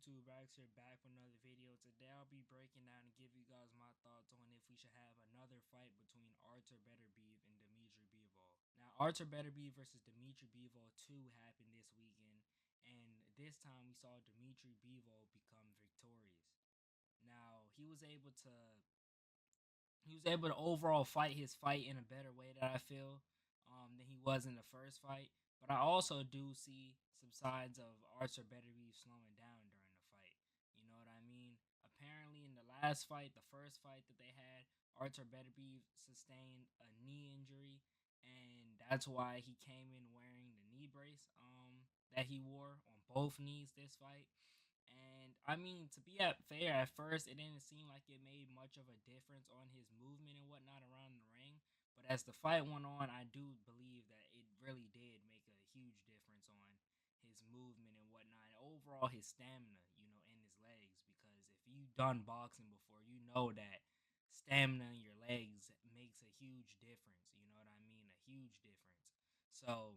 YouTube? Rex here, back with another video. Today I'll be breaking down and give you guys my thoughts on if we should have another fight between Artur Beterbiev and Dmitry Bivol. Now, Artur Beterbiev versus Dmitry Bivol 2 happened this weekend, and this time we saw Dmitry Bivol become victorious. Now, he was able to overall fight his fight in a better way that I feel than he was in the first fight. But I also do see some signs of Artur Beterbiev slowing down during the fight. You know what I mean? Apparently, in the last fight, the first fight that they had, Artur Beterbiev sustained a knee injury, and that's why he came in wearing the knee brace that he wore on both knees this fight. And I mean, to be fair, at first it didn't seem like it made much of a difference on his movement and whatnot around the ring. But as the fight went on, I do believe that it really did make a huge difference on his movement and whatnot. And overall, his stamina, in his legs. Because if you've done boxing before, you know that stamina in your legs makes a huge difference. You know what I mean? A huge difference. So,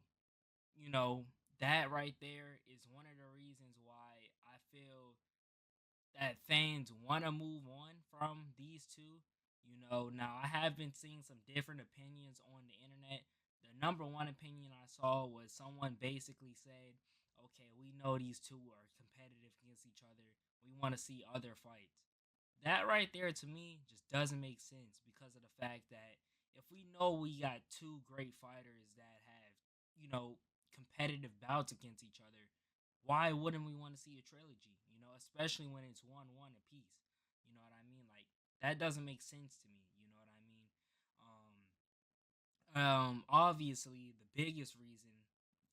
you know, that right there is one of the reasons why I feel that fans want to move on from these two. Now I have been seeing some different opinions on the internet. The number one opinion I saw was someone basically said, okay, we know these two are competitive against each other. We want to see other fights. That right there to me just doesn't make sense because of the fact that if we know we got two great fighters that have, competitive bouts against each other, why wouldn't we want to see a trilogy? Especially when it's 1-1 apiece. You know what I mean? Like that doesn't make sense to me. You know what I mean? Obviously, the biggest reason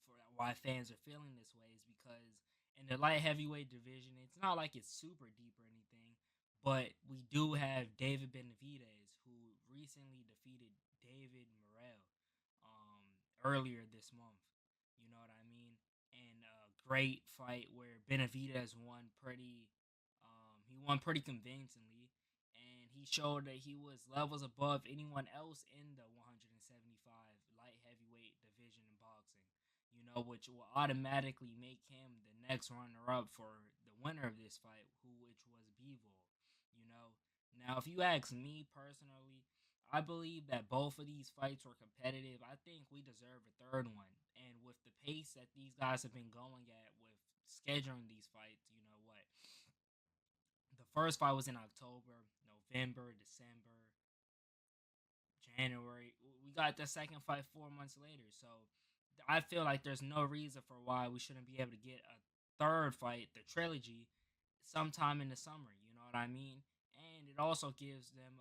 for why fans are feeling this way is because in the light heavyweight division, it's not like it's super deep or anything, but we do have David Benavidez, who recently defeated David Morrell earlier this month. You know what I mean? And a great fight where Benavidez won pretty convincingly, and he showed that he was levels above anyone else in the 175 light heavyweight division in boxing. Which will automatically make him the next runner up for the winner of this fight, which was Bivol. You know, now if you ask me personally, I believe that both of these fights were competitive. I think we deserve a third one. And with the pace that these guys have been going at with scheduling these fights, you know what? The first fight was in October, November, December, January. We got the second fight 4 months later. So I feel like there's no reason for why we shouldn't be able to get a third fight, the trilogy, sometime in the summer. You know what I mean? And it also gives them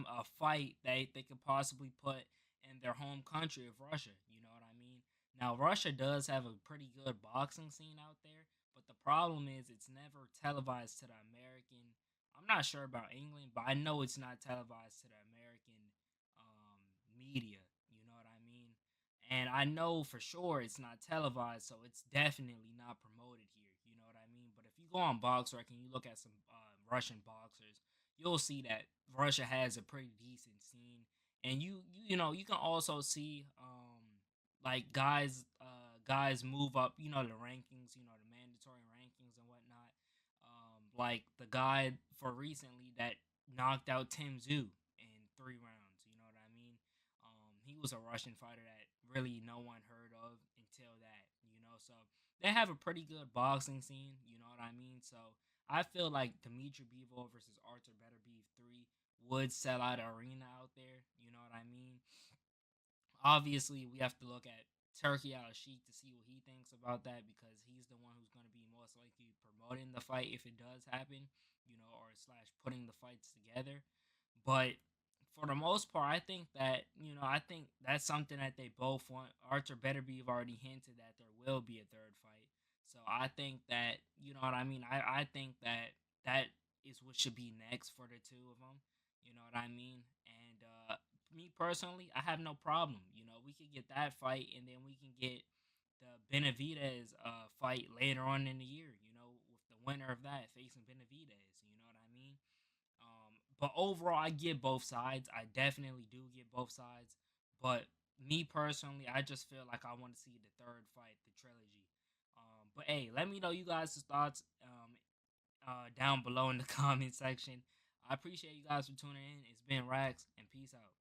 a fight that they could possibly put in their home country of Russia. You know what I mean? Now, Russia does have a pretty good boxing scene out there, but the problem is it's never televised to the American. I'm not sure about England, but I know it's not televised to the American media. You know what I mean? And I know for sure it's not televised, so it's definitely not promoted here. You know what I mean? But if you go on BoxRec and you look at some Russian boxers, you'll see that Russia has a pretty decent scene, and you can also see like guys move up, the rankings, the mandatory rankings and whatnot. Like the guy for recently that knocked out Tim Zoo in 3 rounds. You know what I mean? He was a Russian fighter that really no one heard of until that. So they have a pretty good boxing scene. You know what I mean? So I feel like Dmitry Bivol versus Artur Beterbiev 3 would sell out an arena out there. You know what I mean? Obviously, we have to look at Turkey Al Sheik to see what he thinks about that because he's the one who's going to be most likely promoting the fight if it does happen, or slash putting the fights together. But for the most part, I think that's something that they both want. Artur Beterbiev already hinted that there will be a third fight. So I think that, you know what I mean? I think that that is what should be next for the two of them. You know what I mean? And me personally, I have no problem. We could get that fight, and then we can get the Benavidez fight later on in the year. With the winner of that facing Benavidez. You know what I mean? But overall, I get both sides. I definitely do get both sides. But me personally, I just feel like I want to see the third fight, the trilogy. But hey, let me know you guys' thoughts down below in the comment section. I appreciate you guys for tuning in. It's been Rax, and peace out.